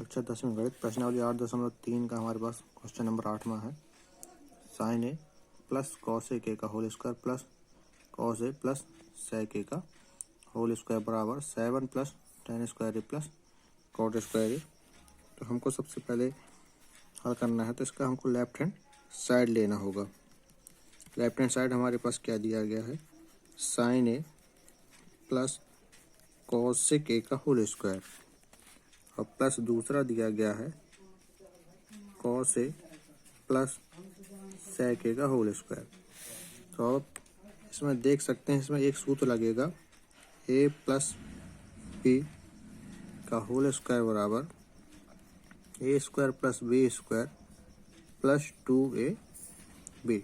कक्षा 10वीं गणित प्रश्नावली 8.3 का हमारे पास क्वेश्चन नंबर 8 में है। Sine A plus cos A के का whole square plus cos A plus sec ए का होल स्क्वायर बराबर 7 प्लस टेन स्क्वायर ए प्लस कॉट स्क्वायर ए। तो हमको सबसे पहले हल करना है, तो इसका हमको लेफ्ट हैंड साइड लेना होगा। लेफ्ट हैंड साइड हमारे पास क्या दिया गया है, sine A plus cosec A का होल स्क्वायर और प्लस दूसरा दिया गया है कॉस ए प्लस सेक ए का होल स्क्वायर। तो अब इसमें देख सकते हैं, इसमें एक सूत्र लगेगा ए प्लस बी का होल स्क्वायर बराबर A square plus B square plus 2ab।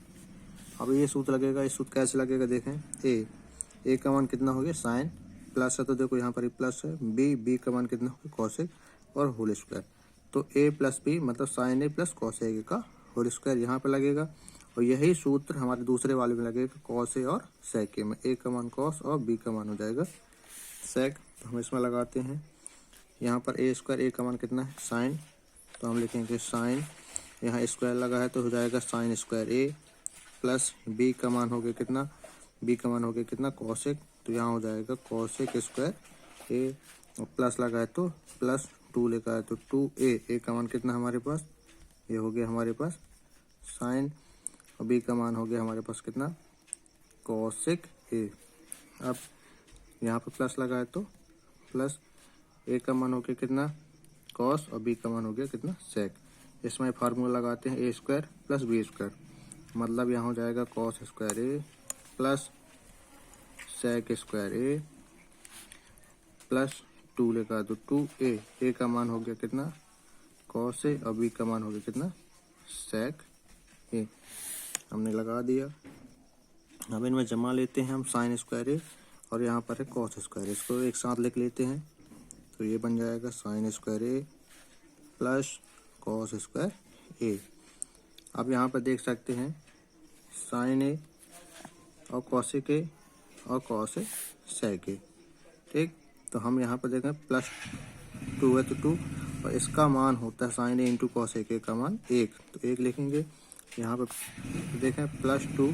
अब ये सूत्र लगेगा। ये सूत्र कैसे लगेगा देखें, ए का मान कितना हो गया साइन, प्लस है तो देखो यहाँ पर प्लस है, बी का मान कितना हो गया कॉसेक और होल स्क्वायर। तो ए प्लस बी मतलब sine A plus cosec A का होल स्क्वायर यहाँ पे लगेगा। और यही सूत्र हमारे दूसरे वाले में लगेगा कॉस ए और सेक ए में। ए का मान कॉस और बी का मान हो जाएगा सेक। तो हम इसमें लगाते हैं, यहाँ पर ए स्क्वायर, ए का मान कितना है साइन, तो हम लिखेंगे साइन, यहाँ स्क्वायर लगा है तो हो जाएगा साइन स्क्वायर ए प्लस बी का मान हो गया कितना, बी का मान हो गया कितना कॉसेक, तो यहाँ हो जाएगा कॉसेक स्क्वायर ए और प्लस लगा है तो प्लस 2 लिखा है तो 2a। का मान कितना हमारे पास, ये हो गया हमारे पास साइन और बी का मान हो गया हमारे पास कितना कॉसेक ए। अब यहाँ पर प्लस लगा है तो प्लस ए का मान हो गया कितना कॉस और बी का मान हो गया कितना सेक। इसमें फार्मूला लगाते हैं ए स्क्वायर प्लस बी स्क्वायर, मतलब यहाँ हो जाएगा कॉस स्क्वायर ए प्लस सेक स्क्वायर ए प्लस 2 लिखा तो 2a। ए का मान हो गया कितना कॉस ए और बी का मान हो गया कितना सेक ए। हमने लगा दिया। अब इनमें जमा लेते हैं हम साइन स्क्वायर ए और यहाँ पर है कॉस स्क्वायर, इसको एक साथ लिख लेते हैं तो ये बन जाएगा sine square A plus cos square A. अब यहाँ पर देख सकते हैं साइन ए और कॉसेक ए और कॉस ए सेक ए, ठीक। तो हम यहाँ पर देखें प्लस 2 है तो 2 और इसका मान होता है sine A into cosec A का मान 1, तो 1 लिखेंगे। यहाँ पर देखें प्लस 2,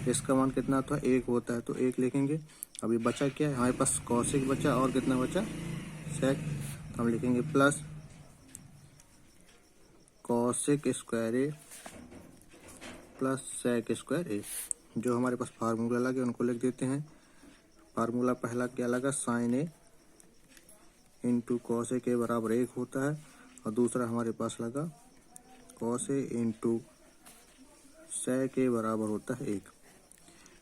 इसका मान कितना होता है 1 होता है तो 1 लिखेंगे। अभी बचा क्या है हमारे पास कॉसेक बचा और कितना बचा सेक, तो हम लिखेंगे प्लस कॉसेक स्क्वायर ए प्लस सेक स्क्वायर ए। जो हमारे पास फार्मूला लगे उनको लिख देते हैं। फार्मूला पहला क्या लगा, sine A into cosec A बराबर 1 होता है और दूसरा हमारे पास लगा कॉस ए इंटू सेक ए बराबर होता है 1।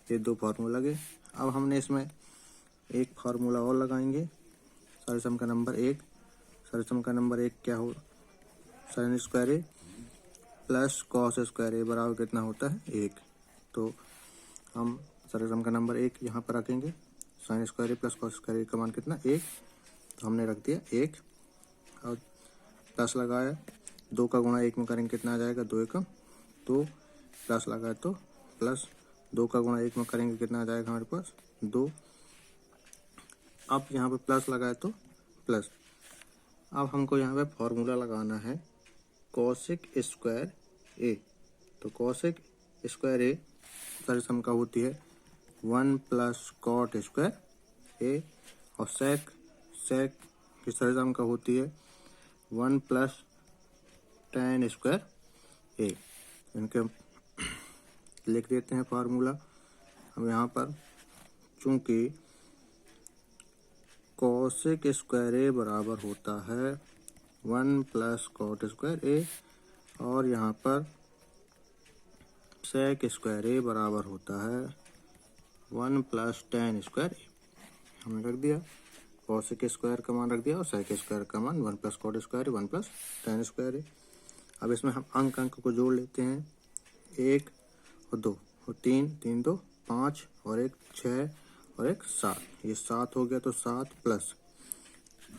ये दो फार्मूला लगे। अब हमने इसमें एक फार्मूला और लगाएंगे, सम का नंबर 1। सम का नंबर 1 क्या हो, साइन स्क्वायर ए प्लस कॉस स्क्वायर ए बराबर कितना होता है 1। तो हम सम का नंबर 1 यहाँ पर रखेंगे, साइन स्क्वायर ए प्लस कॉस स्क्वायर ए का मान कितना 1, तो हमने रख दिया 1 और प्लस लगाया। 2 का गुणा 1 में करेंगे कितना आ जाएगा 2 एकम, तो प्लस लगाए तो प्लस 2 का गुणा 1 में करेंगे कितना आ जाएगा हमारे पास 2। अब यहाँ पे प्लस लगाए तो प्लस। अब हमको यहाँ पे फॉर्मूला लगाना है कॉसेक स्क्वायर ए। तो कॉसेक स्क्वायर ए सम का होती है 1 प्लस कॉट स्क्वायर ए और सेक की सम का होती है 1 प्लस टेन स्क्वायर ए। इनके लिख देते हैं फार्मूला। हम यहाँ पर चूंकि कॉसेक स्क्वायर ए बराबर होता है 1 प्लस कॉट स्क्वायर ए और यहाँ पर सेक स्क्वायर ए बराबर होता है 1 प्लस टेन स्क्वायर ए, हमने रख दिया। कॉसेक स्क्वायर का मान रख दिया और सेक स्क्वायर का मान 1 plus cot square 1 plus tan square A. अब इसमें हम अंक को जोड़ लेते हैं, 1 और 2 और 3, 3 2 5 और 1 6 और 1 7, ये 7 हो गया तो 7 प्लस।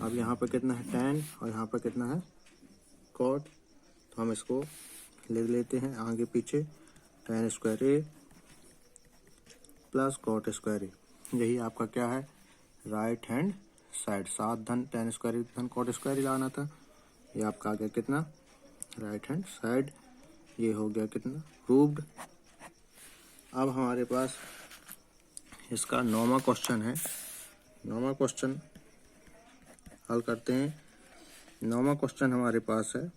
अब यहाँ पर कितना है 10 और यहाँ पर कितना है कॉट, तो हम इसको लिख लेते हैं आगे पीछे, टेन स्क्वायर ए प्लस कॉट स्क्वायर ए। यही आपका क्या है राइट हैंड साइड। 7 धन टेन स्क्वायर धन कॉट स्क्वायर लाना था, ये आपका आ गया कितना, राइट हैंड साइड। ये हो गया कितना, प्रूव्ड। अब हमारे पास इसका 9वां क्वेश्चन है। 9वां क्वेश्चन हल करते हैं। 9वां क्वेश्चन हमारे पास है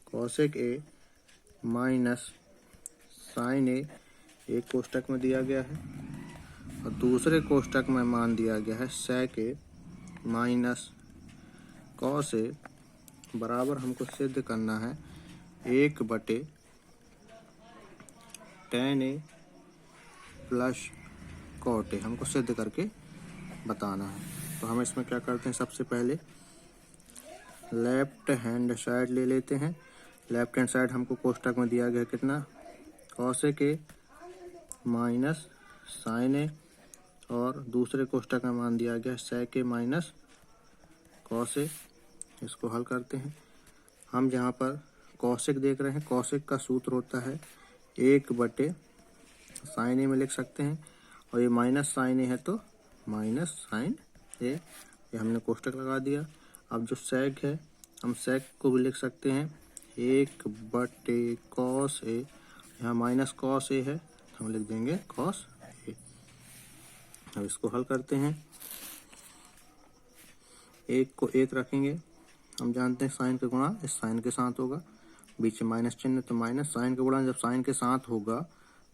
कॉसेक ए माइनस साइन ए, एक कोष्टक में दिया गया है और दूसरे कोष्टक में मान दिया गया है सेक ए माइनस कॉस ए बराबर हमको सिद्ध करना है 1/tan A plus cot A, हमको सिद्ध करके बताना है। तो हम इसमें क्या करते हैं, सबसे पहले लेफ्ट हैंड साइड ले लेते हैं। लेफ्ट हैंड साइड हमको कोष्टक में दिया गया है कितना, कॉसेक ए माइनस साइन ए, और दूसरे कोष्टक में मान दिया गया है सेक ए माइनस कॉस ए। इसको हल करते हैं। हम जहाँ पर कॉसेक देख रहे हैं, कॉसेक का सूत्र होता है 1/sin ए में लिख सकते हैं, और ये माइनस साइन ए है तो माइनस साइन ए, ये हमने कोष्टक लगा दिया। अब जो सेक है, हम सेक को भी लिख सकते हैं 1/cos ए, यहाँ माइनस कॉस ए है, हम लिख देंगे कॉस ए। अब इसको हल करते हैं। एक को एक रखेंगे, हम जानते हैं साइन का गुणा इस साइन के साथ होगा, बीच में माइनस चिन्ह तो माइनस, साइन का गुणा जब साइन के साथ होगा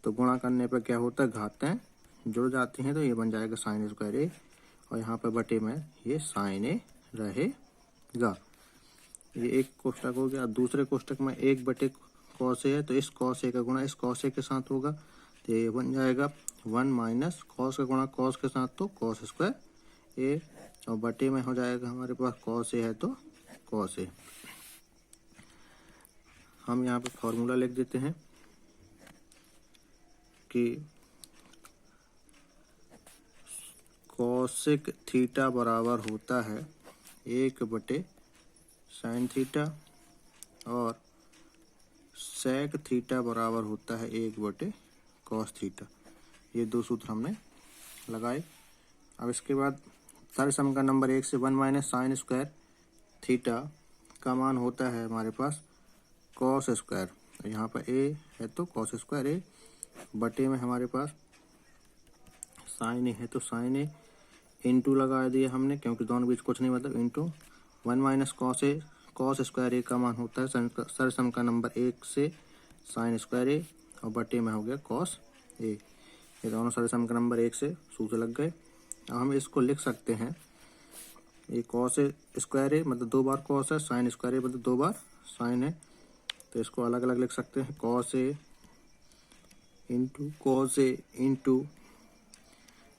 तो गुणा करने पर क्या होता है, घातें जुड़ जाती हैं, तो ये बन जाएगा साइन स्क्वायर ए, और यहाँ पर बटे में ये साइन ए रहेगा। ये एक कोष्टक हो गया। दूसरे कोष्टक में 1/cos ए है, तो इस cos ए का गुणा इस cos ए के साथ होगा, तो ये बन जाएगा 1 माइनस cos का गुणा cos के साथ तो cos स्क्वायर ए, और बटे में हो जाएगा हमारे पास cos ए है तो cos ए। हम यहाँ पे फॉर्मूला लिख देते हैं कि कोसेक थीटा बराबर होता है 1/sin थीटा, और सेक थीटा बराबर होता है 1/cos थीटा। ये दो सूत्र हमने लगाए। अब इसके बाद थर्ड सम का नंबर 1 से 1 माइनस साइन स्क्वायर थीटा का मान होता है हमारे पास कॉस स्क्वायर, यहाँ पर ए है तो कॉस स्क्वायर ए, बटे में हमारे पास साइन ए है तो साइन ए, इंटू लगा दिया हमने क्योंकि दोनों बीच कुछ नहीं, मतलब into 1 minus cos A, cos square ए का मान होता है सर सम का नंबर 1 से साइन स्क्वायर ए, और बटे में हो गया कॉस ए। ये दोनों सर सम का नंबर 1 से सूत्र लग गए। अब हम इसको लिख सकते हैं, ये कॉस स्क्वायर ए मतलब 2 बार कॉस है, साइन स्क्वायर ए मतलब 2 बार साइन है, तो इसको अलग अलग लिख सकते हैं, cos A into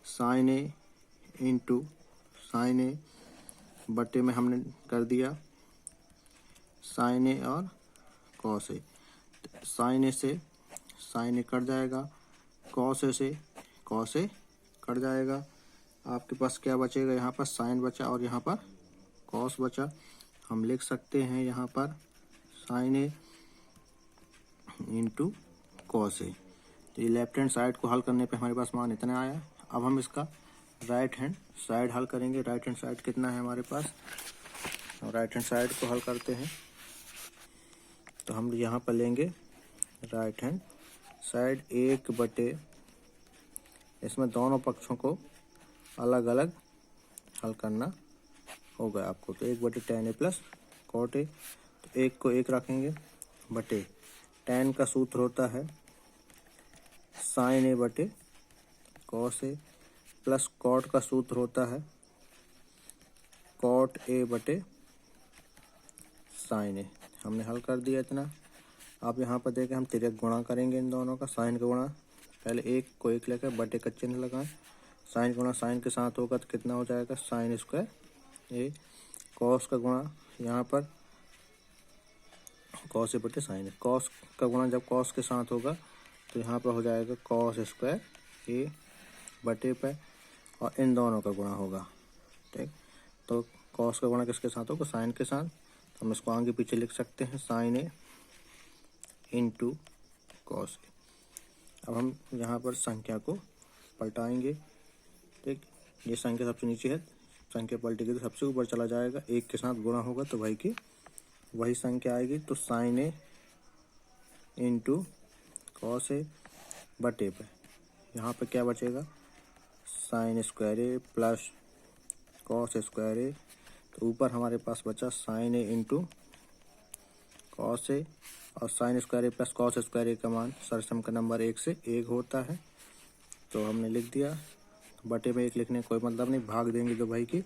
sine A into sine ए, बटे में हमने कर दिया साइन ए और कॉस ए। साइन ए से साइन ए कट जाएगा, कॉस ए से कॉस ए कट जाएगा। आपके पास क्या बचेगा, यहाँ पर साइन बचा और यहाँ पर कॉस बचा। हम लिख सकते हैं यहाँ पर sign A into cos A. तो ये लेफ्ट हैंड साइड को हल करने पे हमारे पास मान इतना आया। अब हम इसका राइट हैंड साइड हल करेंगे। राइट हैंड साइड कितना है हमारे पास, राइट हैंड साइड को हल करते हैं। तो हम यहाँ पर लेंगे राइट हैंड साइड 1/, इसमें दोनों पक्षों को अलग अलग हल करना होगा आपको। तो 1/tan A plus cot A, तो एक को एक रखेंगे, बटे tan का सूत्र होता है साइन ए बटे कॉस ए, प्लस कॉट का सूत्र होता है कॉट ए बटे साइन ए। हमने हल कर दिया इतना। आप यहाँ पर देखें, हम तिर्यक गुणा करेंगे इन दोनों का, साइन का गुणा, पहले एक को एक लेकर बटे का चिन्ह लगाएं, साइन गुणा साइन के साथ होगा तो कितना हो जाएगा साइन स्क्वायर ए, कॉस का गुणा यहाँ पर कॉस ए बटे साइन ए, कॉस का गुणा जब कॉस के साथ होगा तो यहाँ पर हो जाएगा कॉस स्क्वायर ए बटे पे, और इन दोनों का गुणा होगा, ठीक। तो कॉस का गुणा किसके साथ होगा, साइन के साथ। तो हम इसको आगे पीछे लिख सकते हैं sign A into cos A. अब हम यहाँ पर संख्या को पलटाएंगे, ठीक। ये संख्या सबसे नीचे है, संख्या पलटेगी तो सबसे ऊपर चला जाएगा, एक के साथ गुणा होगा तो भाई की वही संख्या आएगी तो sign A into cos A बटे पे यहाँ पे क्या बचेगा, साइन स्क्वायर ए प्लस कॉस स्क्वायर ए। तो ऊपर हमारे पास बचा sign A into cos A, और साइन स्क्वायर ए प्लस कॉस स्क्वायर ए का मान सरसम का नंबर 1 से 1 होता है, तो हमने लिख दिया। बटे में 1 लिखने का कोई मतलब नहीं, भाग देंगे तो भाई की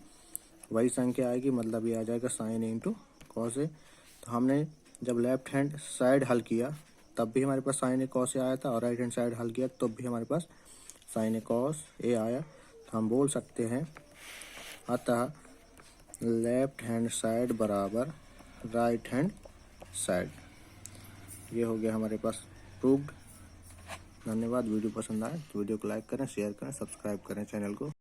वही संख्या आएगी, मतलब ये आ जाएगा sign A into cos A. तो हमने जब लेफ्ट हैंड साइड हल किया तब भी हमारे पास साइन ए कॉस ए आया था, और राइट हैंड साइड हल किया तब भी हमारे पास साइन ए कॉस ए आया। तो हम बोल सकते हैं अतः लेफ्ट हैंड साइड बराबर राइट हैंड साइड। ये हो गया हमारे पास प्रूव्ड। धन्यवाद। वीडियो पसंद आए तो वीडियो को लाइक करें, शेयर करें, सब्सक्राइब करें चैनल को।